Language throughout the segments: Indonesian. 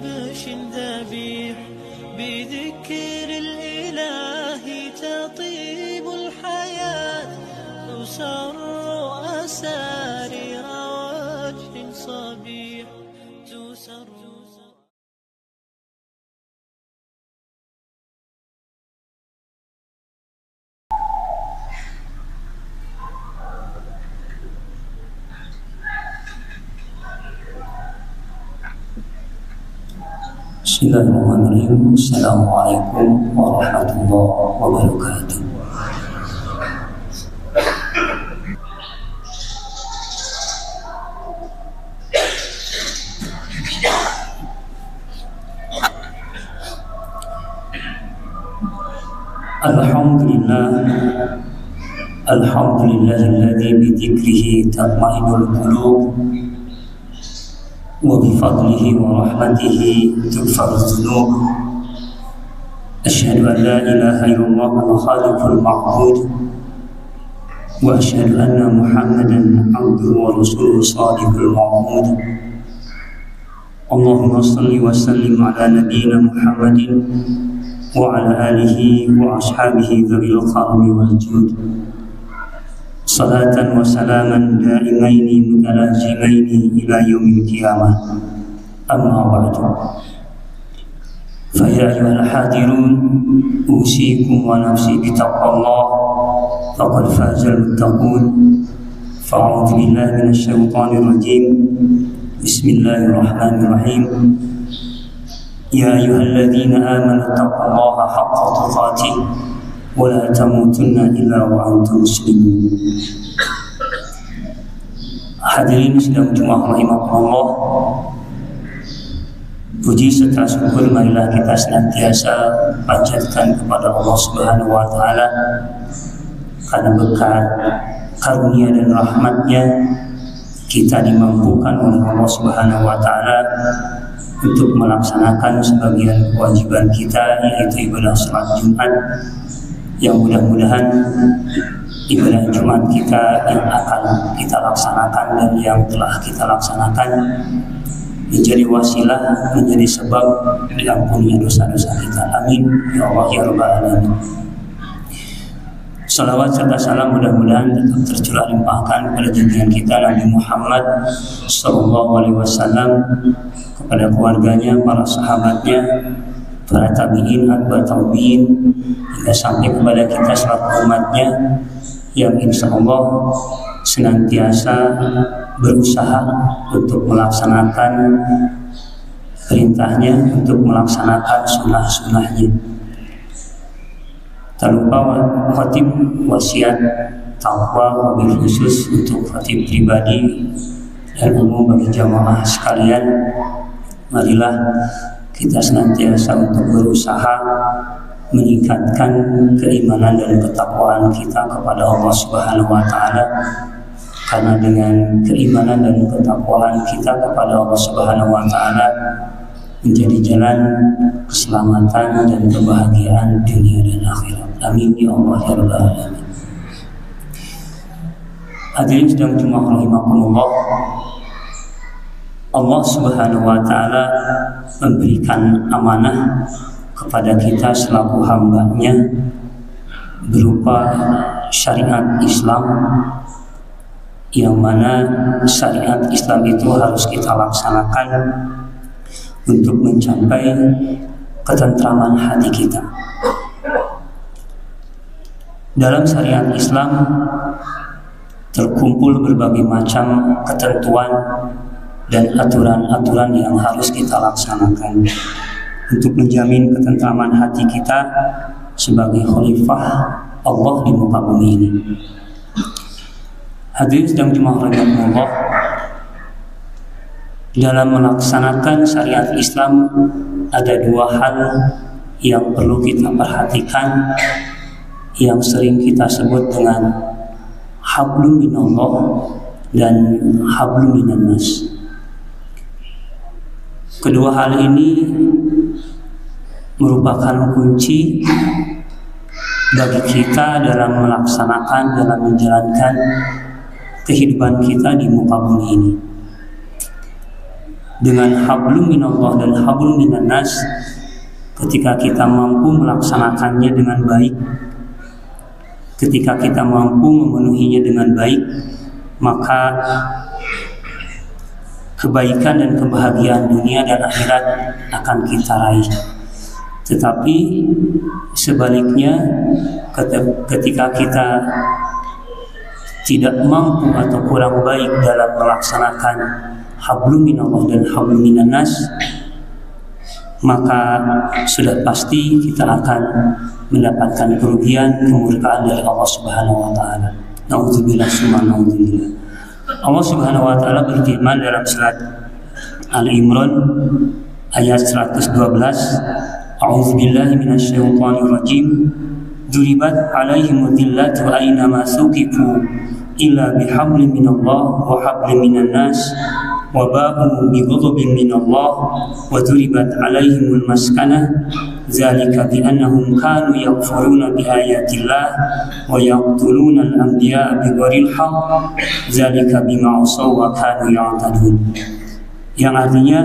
كبش ذبيح بذكر الإله تطيب الحياة تسر أسارير وجه صبيح تسر. Bismillahirrahmanirrahim. Assalamualaikum warahmatullahi wabarakatuh. Alhamdulillahilladzi bidzikrihi tatma'innul qulub wa bifadlihi wa rahmatihi tughfaru dzunub. Asyhadu an la ilaha illallah al-khaliqul ma'bud wa asyhadu anna Muhammadan abduhu wa rasuluhu shadiqul ma'bud. Allahumma shalli wa sallim ala nabiyyina Muhammadin wa ala alihi wa ashabihi dzil karami wal jud. Salatan wa salaman daimaini mutalazimaini ila yaumil qiyamah. Amma ba'du. Fa ya ayyuhal hadirun usikum wa nafsi bittaqwallah faqad fazal muttaqun. Fa'udzu billahi minasy syaithanir rajim. Bismillahirrahmanirrahim. Ya ayyuhalladzina amanu taqullaha haqqa tuqatih wa la tamutunna illa wa antum muslimun. Hadirin sidang Jumat rahimakumullah. Puji serta syukur marilah kita senantiasa panjatkan kepada Allah Subhanahu wa taala karena berkat karunia dan rahmatnya kita dimampukan oleh Allah Subhanahu wa taala untuk melaksanakan sebagian kewajiban kita, yaitu ibadah salat Jumat, yang mudah-mudahan ibadah Jumat kita yang akan kita laksanakan dan yang telah kita laksanakan menjadi wasilah, menjadi sebab diampuninya dosa-dosa kita. Amin ya Allah ya Rabbal alamin. Salawat serta salam mudah-mudahan tetap tercurah limpahkan pada junjungan kita Nabi Muhammad SAW, kepada keluarganya, para sahabatnya, para tabi'in, atba tabi'in, hingga sampai kepada kita selaku umatnya yang insya Allah senantiasa berusaha untuk melaksanakan perintahnya, untuk melaksanakan sunnah-sunnahnya. Tak lupa khatib wasiat taqwa wabil khusus untuk khatib pribadi dan umum bagi jamaah sekalian. Marilah kita senantiasa untuk berusaha meningkatkan keimanan dan ketakwaan kita kepada Allah Subhanahu wa taala, karena dengan keimanan dan ketakwaan kita kepada Allah Subhanahu wa taala menjadi jalan keselamatan dan kebahagiaan dunia dan akhirat. Amin ya Allah ya Rabbal alamin. Hadirin sedang Jumat rahimakumullah. Allah Subhanahu wa taala memberikan amanah kepada kita selaku hamba-Nya berupa syariat Islam, yang mana syariat Islam itu harus kita laksanakan untuk mencapai ketentraman hati kita. Dalam syariat Islam terkumpul berbagai macam ketentuan dan aturan-aturan yang harus kita laksanakan untuk menjamin ketentraman hati kita sebagai khalifah Allah di muka bumi ini. Hadirin sedang Jumat rahimakumullah, dalam melaksanakan syariat Islam ada dua hal yang perlu kita perhatikan, yang sering kita sebut dengan hablum minallah dan hablum minannas. Kedua hal ini merupakan kunci bagi kita dalam melaksanakan, dalam menjalankan kehidupan kita di muka bumi ini. dengan hablum minallah dan hablum minannas, ketika kita mampu melaksanakannya dengan baik, ketika kita mampu memenuhinya dengan baik, maka kebaikan dan kebahagiaan dunia dan akhirat akan kita raih. Tetapi sebaliknya, ketika kita tidak mampu atau kurang baik dalam melaksanakan hablum minallah dan hablum minannas, maka sudah pasti kita akan mendapatkan kerugian, kemurkaan dari Allah Subhanahu wa taala. Nauzubillah summa nauzubillah. Allah Subhanahu wa taala berfirman dalam surat Al-Imran ayat 112, A'udzubillahi minasyaitonir rajim. Duribat 'alaihimud dhillatu aina ma suqifu illa bihablin minallah wa hablin minan nas wa ba'u bighadabin minallah wa duribat 'alaihimul maskanah dzalika bi annahum kanu yakfuruna bi ayatillah wa yaqtuluna al-anbiya'a bighairil haqq dzalika bima asaw wa kanu ya'tadun. Yang artinya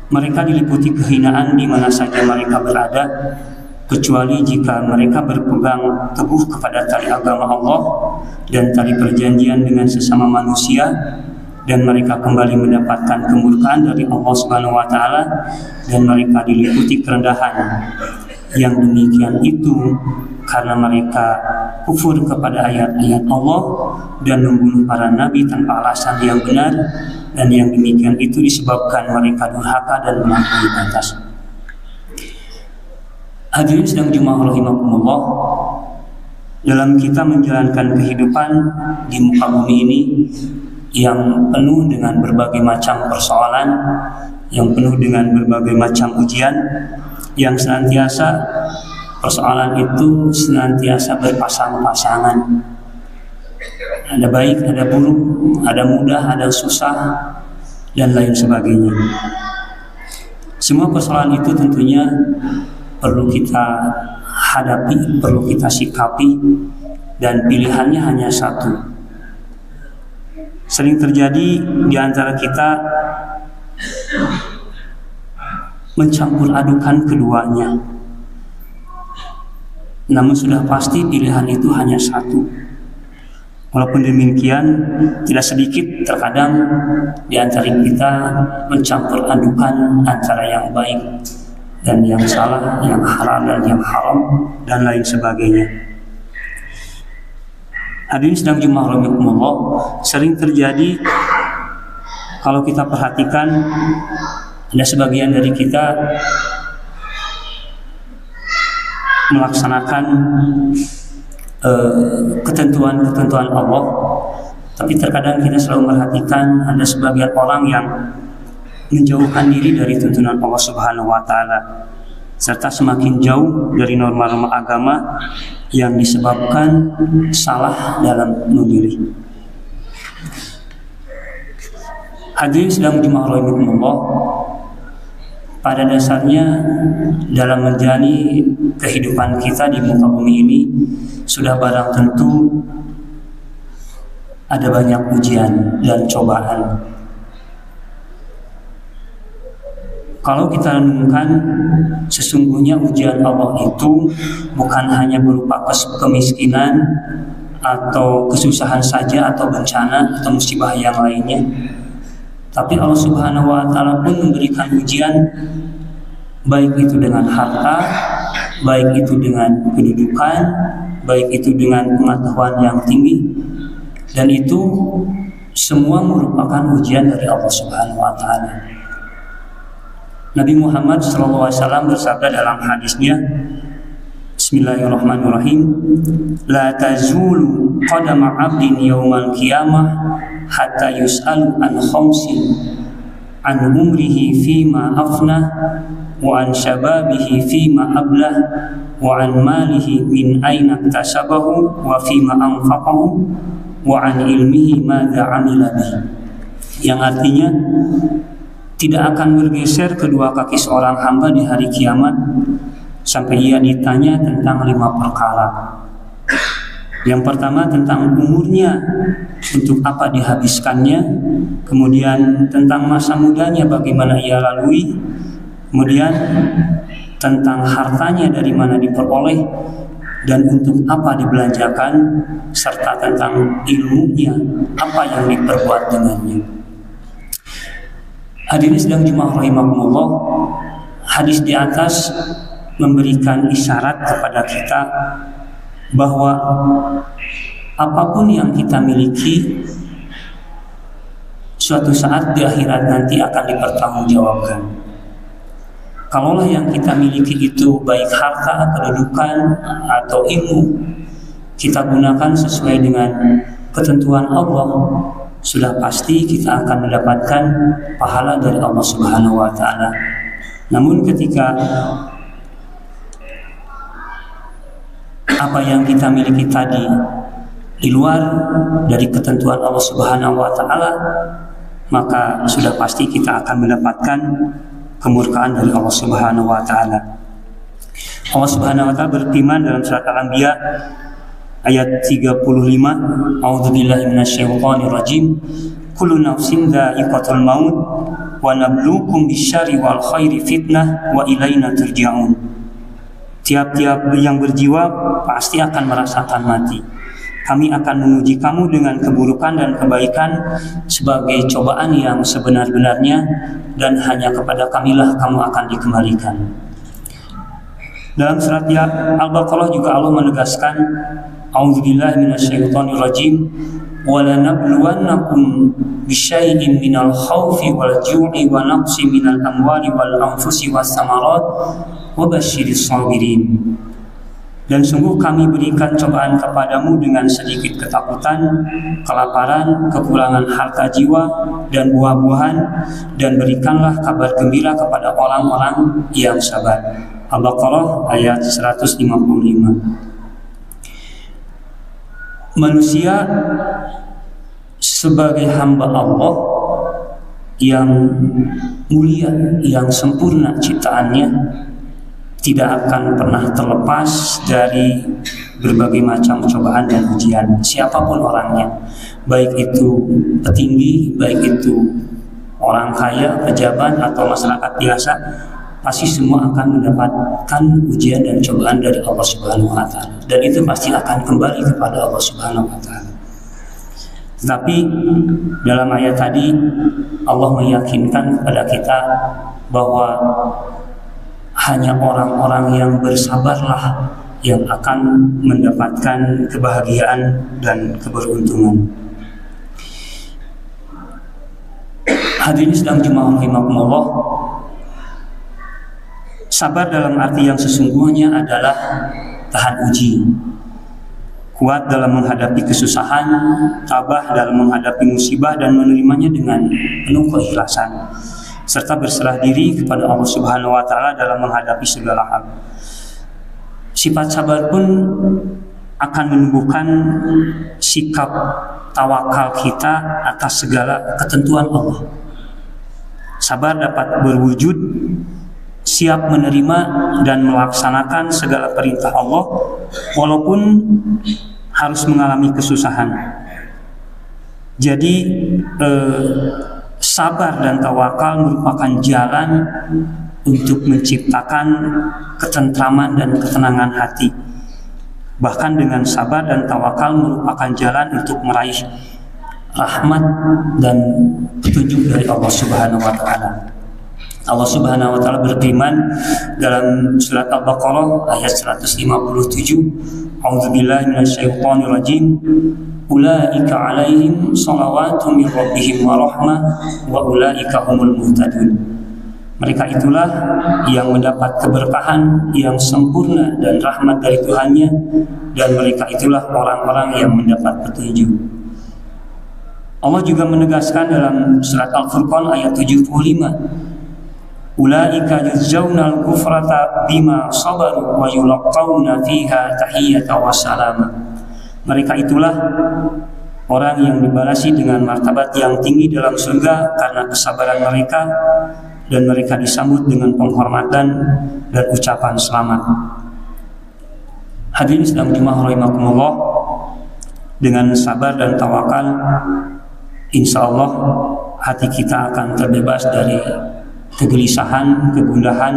mereka diliputi kehinaan di mana saja mereka berada, kecuali jika mereka berpegang teguh kepada tali agama Allah dan tali perjanjian dengan sesama manusia, dan mereka kembali mendapatkan kemurkaan dari Allah Subhanahu wa taala, dan mereka diliputi kerendahan. Yang demikian itu karena mereka kufur kepada ayat-ayat Allah dan membunuh para nabi tanpa alasan yang benar, dan yang demikian itu disebabkan mereka durhaka dan melampaui batas. Hadirin sedang jemaah rahimakumullah, dalam kita menjalankan kehidupan di muka bumi ini yang penuh dengan berbagai macam persoalan, yang penuh dengan berbagai macam ujian, yang senantiasa persoalan itu senantiasa berpasang-pasangan. Ada baik, ada buruk, ada mudah, ada susah, dan lain sebagainya. Semua persoalan itu tentunya perlu kita hadapi, perlu kita sikapi, dan pilihannya hanya satu. Sering terjadi di antara kita mencampur adukan keduanya. Namun sudah pasti pilihan itu hanya satu. Walaupun demikian, tidak sedikit terkadang di antara kita mencampur adukan antara yang baik dan yang salah, yang halal dan yang haram, dan lain sebagainya. Hadirin sedang jemaah rahimakumullah, sering terjadi kalau kita perhatikan, ada sebagian dari kita melaksanakan ketentuan-ketentuan Allah, tapi terkadang kita selalu memperhatikan ada sebagian orang yang menjauhkan diri dari tuntunan Allah Subhanahu wa taala, serta semakin jauh dari norma-norma agama yang disebabkan salah dalam memilih. Hadirin sedang jemaah rahimakumullah, pada dasarnya dalam menjalani kehidupan kita di muka bumi ini sudah barang tentu ada banyak ujian dan cobaan. Kalau kita renungkan, sesungguhnya ujian Allah itu bukan hanya berupa kemiskinan atau kesusahan saja, atau bencana atau musibah yang lainnya, tapi Allah Subhanahu wa taala pun memberikan ujian, baik itu dengan harta, baik itu dengan kedudukan, baik itu dengan pengetahuan yang tinggi, dan itu semua merupakan ujian dari Allah Subhanahu wa taala. Nabi Muhammad SAW bersabda dalam hadisnya, Bismillahirrahmanirrahim, La tazulu qadama abdin yawmal qiyamah hatta yus'alu an khamsin, an umrihi fima afna, wa an shababihi fima ablah, wa an malihi min aina iktasabahu wa fima anfaqahu, wa an ilmihi madza amila bihi. Yang artinya, tidak akan bergeser kedua kaki seorang hamba di hari kiamat sampai ia ditanya tentang 5 perkara. Yang pertama tentang umurnya, untuk apa dihabiskannya, kemudian tentang masa mudanya bagaimana ia lalui, kemudian tentang hartanya dari mana diperoleh dan untuk apa dibelanjakan, serta tentang ilmunya, apa yang diperbuat dengannya. Hadirin sedang jemaah rahimakumullah, hadis di atas memberikan isyarat kepada kita bahwa apapun yang kita miliki suatu saat di akhirat nanti akan dipertanggungjawabkan. Kalaulah yang kita miliki itu baik harta, kedudukan, atau ilmu, kita gunakan sesuai dengan ketentuan Allah, sudah pasti kita akan mendapatkan pahala dari Allah Subhanahu wa Ta'ala. Namun ketika apa yang kita miliki tadi di luar dari ketentuan Allah Subhanahu wa Ta'ala, maka sudah pasti kita akan mendapatkan kemurkaan dari Allah Subhanahu wa Ta'ala. Allah Subhanahu wa Ta'ala berfirman dalam surat Al-Anbiya ayat 35, A'udzubillahi minasyaitonir rajim, kullu nafsin dha'iqatul maut wa nabluukum bisyarri wal khairi fitnah wa ilaina turja'un. Tiap-tiap yang berjiwa pasti akan merasakan mati. Kami akan menguji kamu dengan keburukan dan kebaikan sebagai cobaan yang sebenar-benarnya, dan hanya kepada kamilah kamu akan dikembalikan. Dalam surat Al-Baqarah juga Allah menegaskan, A'udzubillahi minasyaitonir rajim, wa lanabluwannakum bisyai'in minal khaufi wal ju'i wa naqsi minal amwali wal anfusi was samarat wa basyiris sabirin. Dan sungguh kami berikan cobaan kepadamu dengan sedikit ketakutan, kelaparan, kekurangan harta jiwa dan buah-buahan, dan berikanlah kabar gembira kepada orang-orang yang sabar. Al-Baqarah ayat 155. Manusia sebagai hamba Allah yang mulia, yang sempurna ciptaannya, tidak akan pernah terlepas dari berbagai macam cobaan dan ujian, siapapun orangnya, baik itu petinggi, baik itu orang kaya, pejabat, atau masyarakat biasa, pasti semua akan mendapatkan ujian dan cobaan dari Allah Subhanahu wa Ta'ala, dan itu pasti akan kembali kepada Allah Subhanahu wa Ta'ala. Tetapi dalam ayat tadi Allah meyakinkan kepada kita bahwa hanya orang-orang yang bersabarlah yang akan mendapatkan kebahagiaan dan keberuntungan. Hadirin sedang jemaah rahimakumullah, sabar dalam arti yang sesungguhnya adalah tahan uji, kuat dalam menghadapi kesusahan, tabah dalam menghadapi musibah, dan menerimanya dengan penuh keikhlasan, serta berserah diri kepada Allah Subhanahu wa Ta'ala dalam menghadapi segala hal. Sifat sabar pun akan menumbuhkan sikap tawakal kita atas segala ketentuan Allah. Sabar dapat berwujud siap menerima dan melaksanakan segala perintah Allah walaupun harus mengalami kesusahan. Jadi sabar dan tawakal merupakan jalan untuk menciptakan ketentraman dan ketenangan hati. Bahkan dengan sabar dan tawakal merupakan jalan untuk meraih rahmat dan petunjuk dari Allah Subhanahu wa Ta'ala. Allah Subhanahu wa Ta'ala berfirman dalam surat Al-Baqarah ayat 157, A'udzubillahi minasyaitonir rajim, ulaika 'alaihim shalawatun min rabbihim wa rahmah wa ulaika humul muhtadun. Mereka itulah yang mendapat keberkahan yang sempurna dan rahmat dari Tuhannya, dan mereka itulah orang-orang yang mendapat petunjuk. Allah juga menegaskan dalam surat Al-Furqan ayat 75, ulaika yujzaunal kufrata bima sabaru wa yulaqawna fiha tahiyyatan wa salama. Mereka itulah orang yang dibalasi dengan martabat yang tinggi dalam surga karena kesabaran mereka, dan mereka disambut dengan penghormatan dan ucapan selamat. Hadirin sedang jemaah rahimakumullah, Dengan sabar dan tawakal, insya Allah hati kita akan terbebas dari kegelisahan, kegundahan,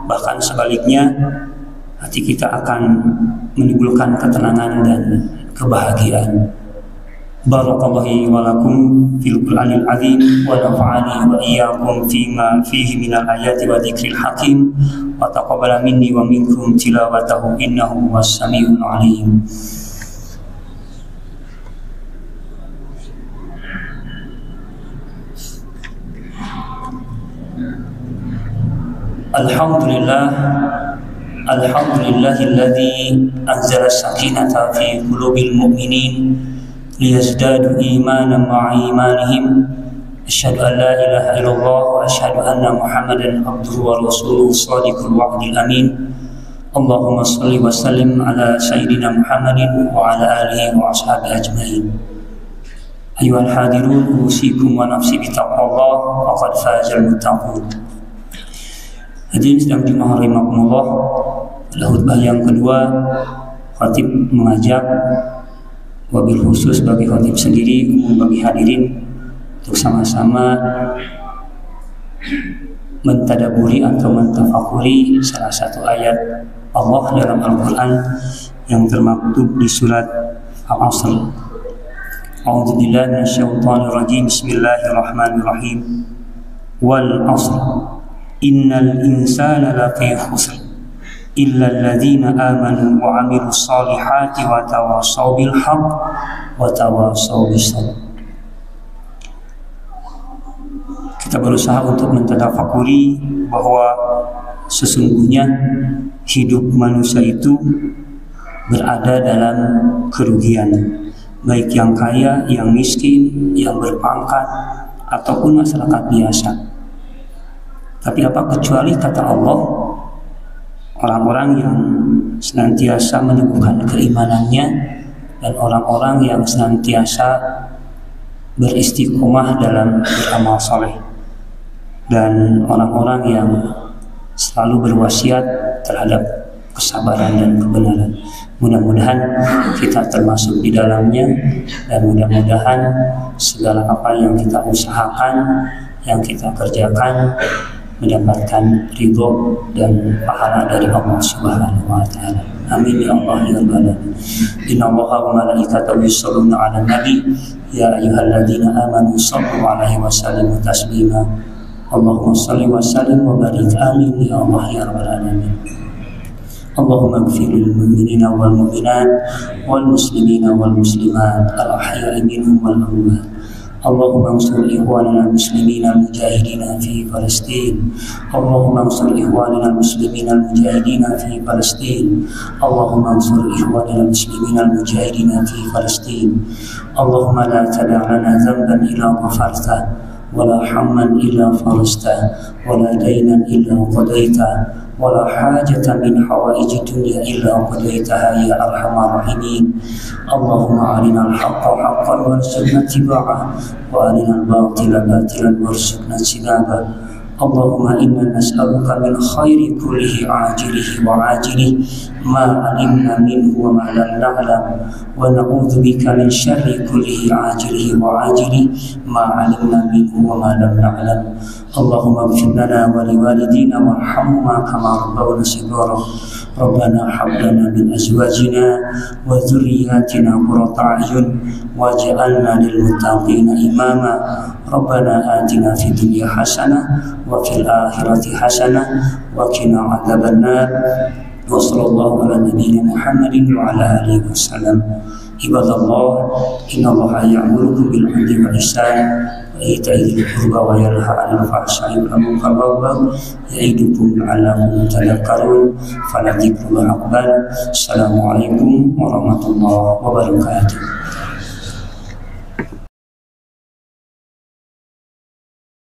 bahkan sebaliknya hati kita akan menimbulkan ketenangan dan kebahagiaan. Barakallahu wa lakum fil Qur'anil azim wa nafa'ani wa iyyakum fima fihi minal ayati wa dzikril hakim wa taqabbala minni wa minkum tilawatahu innahu was-sami'ul 'alim. Alhamdulillahilladzi anzala as-sakinata fi qulubil mu'minin liyazdadu imanan ma'a imanihim. Asyhadu an la ilaha illallah wa asyhadu anna Muhammadan abduhu wa rasuluhu shadiqul wa'dil amin. Allahumma shalli wa sallim ala sayyidina Muhammadin wa ala alihi wa ashabihi ajma'in. Ayyuhal hadirun, usikum wa nafsi bitaqwallah faqad fazal muttaqun. Hadirin sedang dimaharimahumullah, pada khutbah yang kedua khatib mengajak, wabil khusus bagi khatib sendiri, umum bagi hadirin, untuk sama-sama mentadaburi atau mentafakuri salah satu ayat Allah dalam Al-Quran yang termaktub di surat Al-Asr. A'udzubillahi minasyaitonir rajim. Bismillahirrahmanirrahim. Wal 'asr innal insana lafi khusr illa alladzina amanu wa 'amilus solihati wa tawassaw bil haqq wa tawassaw bis sabr. Kita berusaha untuk mentadafakuri bahwa sesungguhnya hidup manusia itu berada dalam kerugian, baik yang kaya, yang miskin, yang berpangkat, ataupun masyarakat biasa. Tapi apa kecuali kata Allah, orang-orang yang senantiasa meneguhkan keimanannya dan orang-orang yang senantiasa beristiqomah dalam beramal saleh, dan orang-orang yang selalu berwasiat terhadap kesabaran dan kebenaran. Mudah-mudahan kita termasuk di dalamnya, dan mudah-mudahan segala apa yang kita usahakan, yang kita kerjakan mendapatkan ridho dan pahala dari Allah Subhanahu wa taala. Amin ya Allah ya rabbal alamin. Innallaha wa malaikatahu yusholluna 'alan nabi ya ayyuhalladzina amanu shallu 'alaihi wa sallimu taslima. Allahumma shalli wa sallim wa barik. Amin ya Allah ya rabbal alamin. Allahumma ighfir lil mu'minina wal mu'minat wal muslimina wal muslimat al ahya'i minhum wal amwat. Allahumma ansur ikhwanana muslimina al-mujahidina fi Palestin. Allahumma ansur ikhwanana muslimina al-mujahidina fi Palestin. Allahumma ansur ikhwanana muslimina al-mujahidina fi Palestin. Allahumma la tada' lana dhanban illa ghafarta wa la hamman illa farajta wa la daynan illa qadayta wa la hajatan min hawaiji dunya illa qadaytaha ya arhamar rahimin. Allahumma arinal haqqa haqqan warzuqna ittiba'ah wa arinal batila batilan warzuqna ijtinabah. Allahumma inna nas'aluka min khairi kullihi ajilihi wa ajilihi ma alimna minhu wa ma lam na'lam, wa na'udzu bika min syarri kullihi ajilihi wa ajilihi ma alimna minhu wa ma lam na'lam. Allahumma ighfir lana wa liwalidina warhamhuma kama rabbawna shighara. Rabbana hab lana min azwajina wa dhurriyyatina qurrata a'yun waj'alna lil muttaqina imama. Rabbana atina fid dunya hasanah wa fil akhirati hasanah wa qina adzabannar. Wa sallallahu ala nabiyyina Muhammadin wa ala alihi wasallam. Ibadallah, innallaha ya'murukum bil 'adli wal ihsan wa ita'i dzil qurba wa yanha 'anil fahsya'i wal munkari wal baghi ya'idukum la'allakum tadhakkarun. Faladzikrullahi akbar. Assalamualaikum warahmatullahi wabarakatuh.